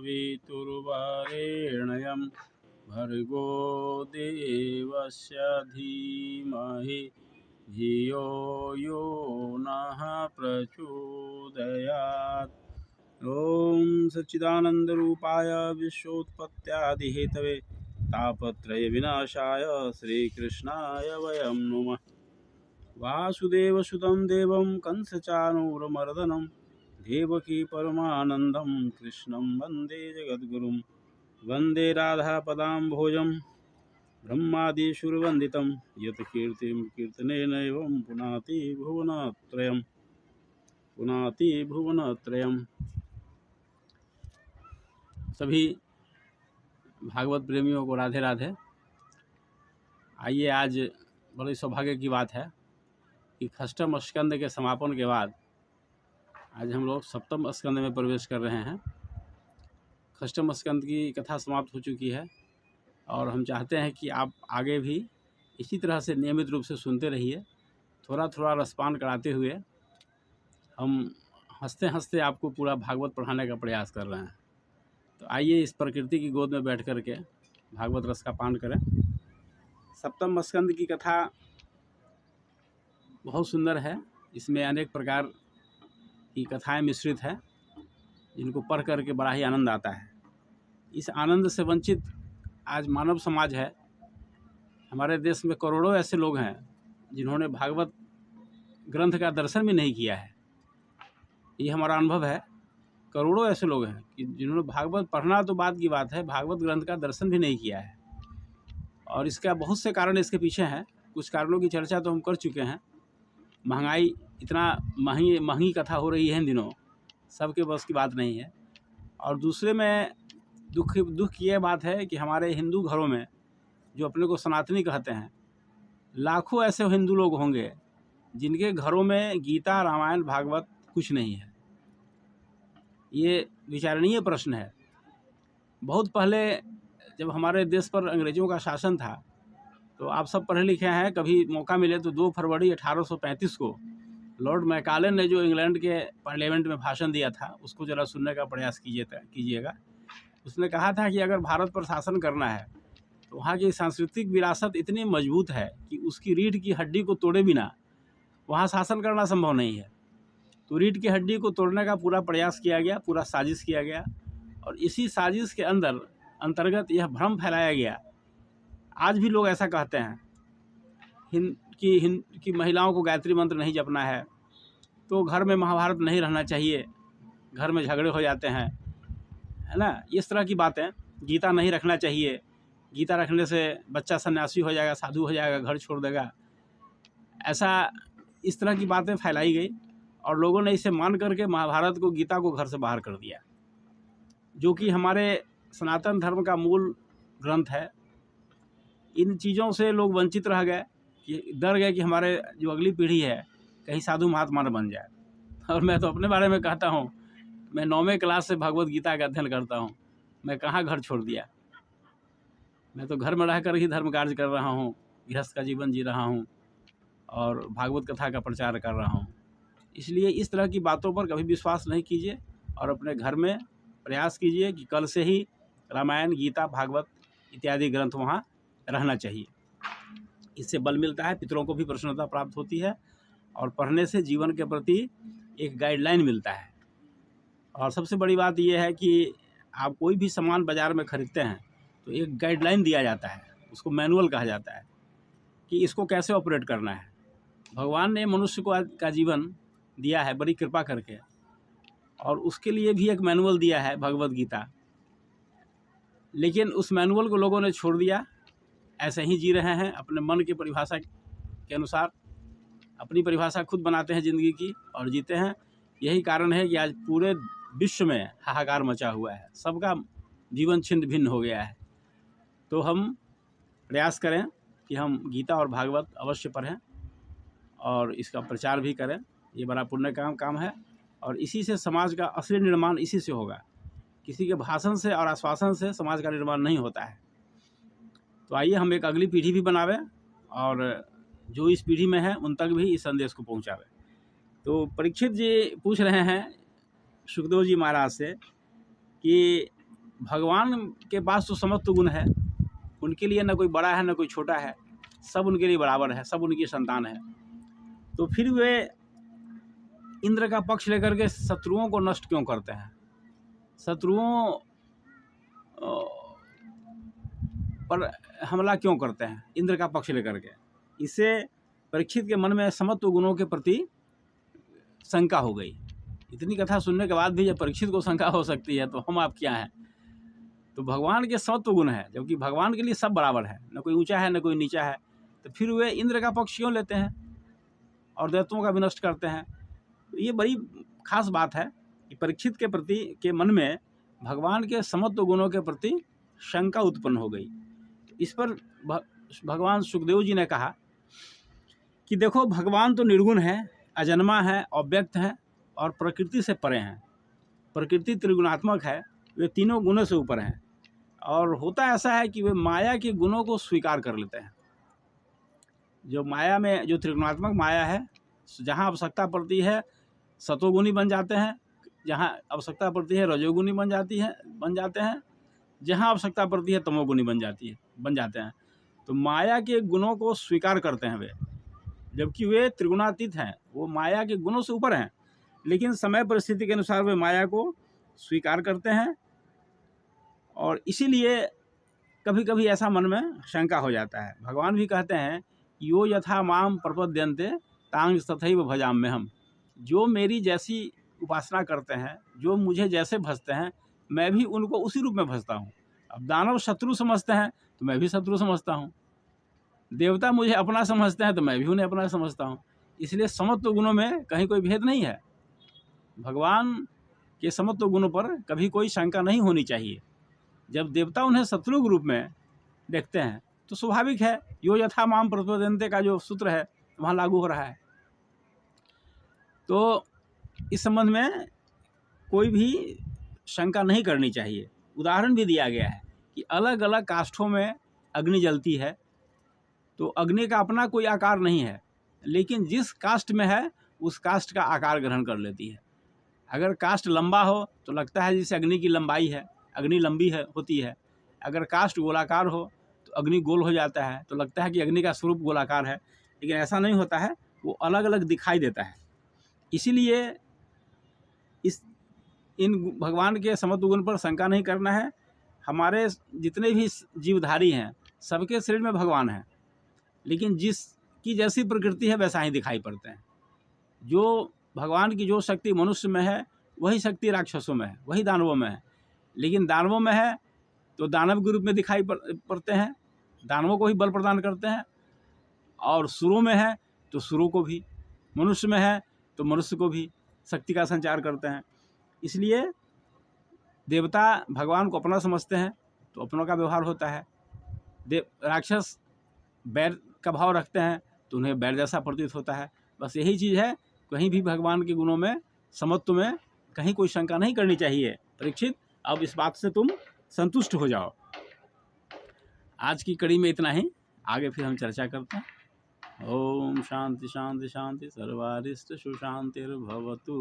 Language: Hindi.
सवितुर्वरेण्यं भर्गो देवस्य धीमहि धियो यो नः प्रचोदयात्। ओम सच्चिदानंदरूपाय विश्वोत्पत्त्यादिहेतवे तापत्रय विनाशाय श्रीकृष्णाय वयं नुमः। वासुदेवसुतं देवं कंसचाणूरमर्दनं देवकी परमानन्दं कृष्णं वन्दे जगद्गुरुं। वन्दे राधापदाम्भोजं ब्रह्मादिसुरवन्दितं यत् कीर्तिं कीर्तनेनैवं पुनाति भुवनत्रयम्। सभी भागवत प्रेमियों को राधे राधे। आइए, आज बड़े सौभाग्य की बात है कि षष्ठम स्कंद के समापन के बाद आज हम लोग सप्तम स्कंद में प्रवेश कर रहे हैं। षष्ठम स्कंद की कथा समाप्त हो चुकी है और हम चाहते हैं कि आप आगे भी इसी तरह से नियमित रूप से सुनते रहिए। थोड़ा थोड़ा रसपान कराते हुए हम हंसते हंसते आपको पूरा भागवत पढ़ाने का प्रयास कर रहे हैं। तो आइए, इस प्रकृति की गोद में बैठ कर के भागवत रस का पान करें। सप्तम स्कंद की कथा बहुत सुंदर है। इसमें अनेक प्रकार की कथाएं मिश्रित हैं, जिनको पढ़ करके बड़ा ही आनंद आता है। इस आनंद से वंचित आज मानव समाज है। हमारे देश में करोड़ों ऐसे लोग हैं जिन्होंने भागवत ग्रंथ का दर्शन भी नहीं किया है। ये हमारा अनुभव है। करोड़ों ऐसे लोग हैं कि जिन्होंने भागवत पढ़ना तो बात की बात है, भागवत ग्रंथ का दर्शन भी नहीं किया है। और इसका बहुत से कारण इसके पीछे हैं। कुछ कारणों की चर्चा तो हम कर चुके हैं। महंगाई, इतना महंगी कथा हो रही है इन दिनों, सबके बस की बात नहीं है। और दूसरे में दुख की यह बात है कि हमारे हिंदू घरों में, जो अपने को सनातनी कहते हैं, लाखों ऐसे हिंदू लोग होंगे जिनके घरों में गीता, रामायण, भागवत कुछ नहीं है। ये विचारणीय प्रश्न है। बहुत पहले जब हमारे देश पर अंग्रेज़ों का शासन था, तो आप सब पढ़े लिखे हैं, कभी मौका मिले तो 2 फरवरी 1835 को लॉर्ड मैकाले ने जो इंग्लैंड के पार्लियामेंट में भाषण दिया था, उसको ज़रा सुनने का प्रयास कीजिएगा। उसने कहा था कि अगर भारत पर शासन करना है तो वहाँ की सांस्कृतिक विरासत इतनी मजबूत है कि उसकी रीढ़ की हड्डी को तोड़े बिना वहाँ शासन करना संभव नहीं है। तो रीढ़ की हड्डी को तोड़ने का पूरा प्रयास किया गया, पूरा साजिश किया गया। और इसी साजिश के अंतर्गत यह भ्रम फैलाया गया। आज भी लोग ऐसा कहते हैं कि महिलाओं को गायत्री मंत्र नहीं जपना है, तो घर में महाभारत नहीं रहना चाहिए, घर में झगड़े हो जाते हैं, है ना। इस तरह की बातें, गीता नहीं रखना चाहिए, गीता रखने से बच्चा सन्यासी हो जाएगा, साधु हो जाएगा, घर छोड़ देगा। इस तरह की बातें फैलाई गई और लोगों ने इसे मान करके महाभारत को, गीता को घर से बाहर कर दिया, जो कि हमारे सनातन धर्म का मूल ग्रंथ है। इन चीज़ों से लोग वंचित रह गए, कि डर गए कि हमारे जो अगली पीढ़ी है कहीं साधु महात्मा न बन जाए। और मैं तो अपने बारे में कहता हूँ, मैं 9वीं क्लास से भगवत गीता का अध्ययन करता हूँ। मैं कहाँ घर छोड़ दिया, मैं तो घर में रह कर ही धर्म कार्य कर रहा हूँ, गृहस्थ का जीवन जी रहा हूँ और भागवत कथा का प्रचार कर रहा हूँ। इसलिए इस तरह की बातों पर कभी विश्वास नहीं कीजिए और अपने घर में प्रयास कीजिए कि कल से ही रामायण, गीता, भागवत इत्यादि ग्रंथ वहाँ रहना चाहिए। इससे बल मिलता है, पितरों को भी प्रसन्नता प्राप्त होती है और पढ़ने से जीवन के प्रति एक गाइडलाइन मिलता है। और सबसे बड़ी बात यह है कि आप कोई भी सामान बाज़ार में ख़रीदते हैं तो एक गाइडलाइन दिया जाता है, उसको मैनुअल कहा जाता है कि इसको कैसे ऑपरेट करना है। भगवान ने मनुष्य को का जीवन दिया है बड़ी कृपा करके, और उसके लिए भी एक मैनुअल दिया है, भगवत गीता। लेकिन उस मैनुअल को लोगों ने छोड़ दिया, ऐसे ही जी रहे हैं अपने मन की परिभाषा के अनुसार, अपनी परिभाषा खुद बनाते हैं ज़िंदगी की और जीते हैं। यही कारण है कि आज पूरे विश्व में हाहाकार मचा हुआ है, सबका जीवन छिन्न भिन्न हो गया है। तो हम प्रयास करें कि हम गीता और भागवत अवश्य पढ़ें और इसका प्रचार भी करें। ये बड़ा पुण्य काम है और इसी से समाज का असली निर्माण इसी से होगा। किसी के भाषण से और आश्वासन से समाज का निर्माण नहीं होता है। तो आइए हम एक अगली पीढ़ी भी बनावें और जो इस पीढ़ी में है उन तक भी इस संदेश को पहुंचावें। तो परीक्षित जी पूछ रहे हैं सुखदेव जी महाराज से कि भगवान के पास तो समत्व गुण है, उनके लिए न कोई बड़ा है न कोई छोटा है, सब उनके लिए बराबर है, सब उनकी संतान है। तो फिर वे इंद्र का पक्ष लेकर के शत्रुओं को नष्ट क्यों करते हैं, शत्रुओं पर हमला क्यों करते हैं इंद्र का पक्ष लेकर के? इससे परीक्षित के मन में समत्व गुणों के प्रति शंका हो गई। इतनी कथा सुनने के बाद भी जब परीक्षित को शंका हो सकती है तो हम आप क्या हैं? तो भगवान के समत्व गुण है, जबकि भगवान के लिए सब बराबर है, न कोई ऊंचा है न कोई नीचा है, तो फिर वे इंद्र का पक्ष क्यों लेते हैं और दैत्यों का विनष्ट करते हैं? तो ये बड़ी खास बात है कि परीक्षित के प्रति के मन में भगवान के समत्व गुणों के प्रति शंका उत्पन्न हो गई। इस पर भगवान सुखदेव जी ने कहा कि देखो, भगवान तो निर्गुण है, अजन्मा है, अव्यक्त है और प्रकृति से परे हैं। प्रकृति त्रिगुणात्मक है, वे तीनों गुणों से ऊपर हैं। और होता ऐसा है कि वे माया के गुणों को स्वीकार कर लेते हैं। जो माया में, जो त्रिगुणात्मक माया है, जहाँ आवश्यकता पड़ती है सतोगुणी बन जाते हैं, जहाँ आवश्यकता पड़ती है रजोगुणी बन जाते हैं, जहाँ आवश्यकता पड़ती है तमोगुणी बन जाते हैं। तो माया के गुणों को स्वीकार करते हैं वे, जबकि वे त्रिगुणातीत हैं, वो माया के गुणों से ऊपर हैं, लेकिन समय परिस्थिति के अनुसार वे माया को स्वीकार करते हैं। और इसीलिए कभी कभी ऐसा मन में शंका हो जाता है। भगवान भी कहते हैं, यो यथा माम प्रपद्यन्ते तांग तथैव भजाम्यहम्। जो मेरी जैसी उपासना करते हैं, जो मुझे जैसे भजते हैं, मैं भी उनको उसी रूप में भजता हूँ। अब दानव शत्रु समझते हैं तो मैं भी शत्रु समझता हूँ, देवता मुझे अपना समझते हैं तो मैं भी उन्हें अपना समझता हूँ। इसलिए समत्व गुणों में कहीं कोई भेद नहीं है। भगवान के समत्व गुणों पर कभी कोई शंका नहीं होनी चाहिए। जब देवता उन्हें शत्रु के रूप में देखते हैं तो स्वाभाविक है, यो यथा माम प्रपद्यन्ते का जो सूत्र है वहाँ लागू हो रहा है। तो इस संबंध में कोई भी शंका नहीं करनी चाहिए। उदाहरण भी दिया गया है कि अलग अलग काष्ठों में अग्नि जलती है, तो अग्नि का अपना कोई आकार नहीं है, लेकिन जिस काष्ठ में है उस काष्ठ का आकार ग्रहण कर लेती है। अगर काष्ठ लंबा हो तो लगता है जैसे अग्नि की लंबाई है, अग्नि लंबी होती है। अगर काष्ठ गोलाकार हो तो अग्नि गोल हो जाता है, तो लगता है कि अग्नि का स्वरूप गोलाकार है, लेकिन ऐसा नहीं होता है, वो अलग अलग दिखाई देता है। इसीलिए इन भगवान के समत्व गुण पर शंका नहीं करना है। हमारे जितने भी जीवधारी हैं सबके शरीर में भगवान है, लेकिन जिसकी जैसी प्रकृति है वैसा ही दिखाई पड़ते हैं। जो भगवान की जो शक्ति मनुष्य में है वही शक्ति राक्षसों में है, वही दानवों में है। लेकिन दानवों में है तो दानव के रूप में दिखाई पड़ते हैं, दानवों को ही बल प्रदान करते हैं। और सुरों में है तो सुरों को भी, मनुष्य में है तो मनुष्य को भी शक्ति का संचार करते हैं। इसलिए देवता भगवान को अपना समझते हैं तो अपनों का व्यवहार होता है। राक्षस बैर का भाव रखते हैं तो उन्हें बैर जैसा प्रतीत होता है। बस यही चीज़ है, कहीं भी भगवान के गुणों में, समत्व में कहीं कोई शंका नहीं करनी चाहिए। परीक्षित, अब इस बात से तुम संतुष्ट हो जाओ। आज की कड़ी में इतना ही, आगे फिर हम चर्चा करते हैं। ओम शांति शांति शांति, सर्वारिष्ट सुशांतिर्भवतु।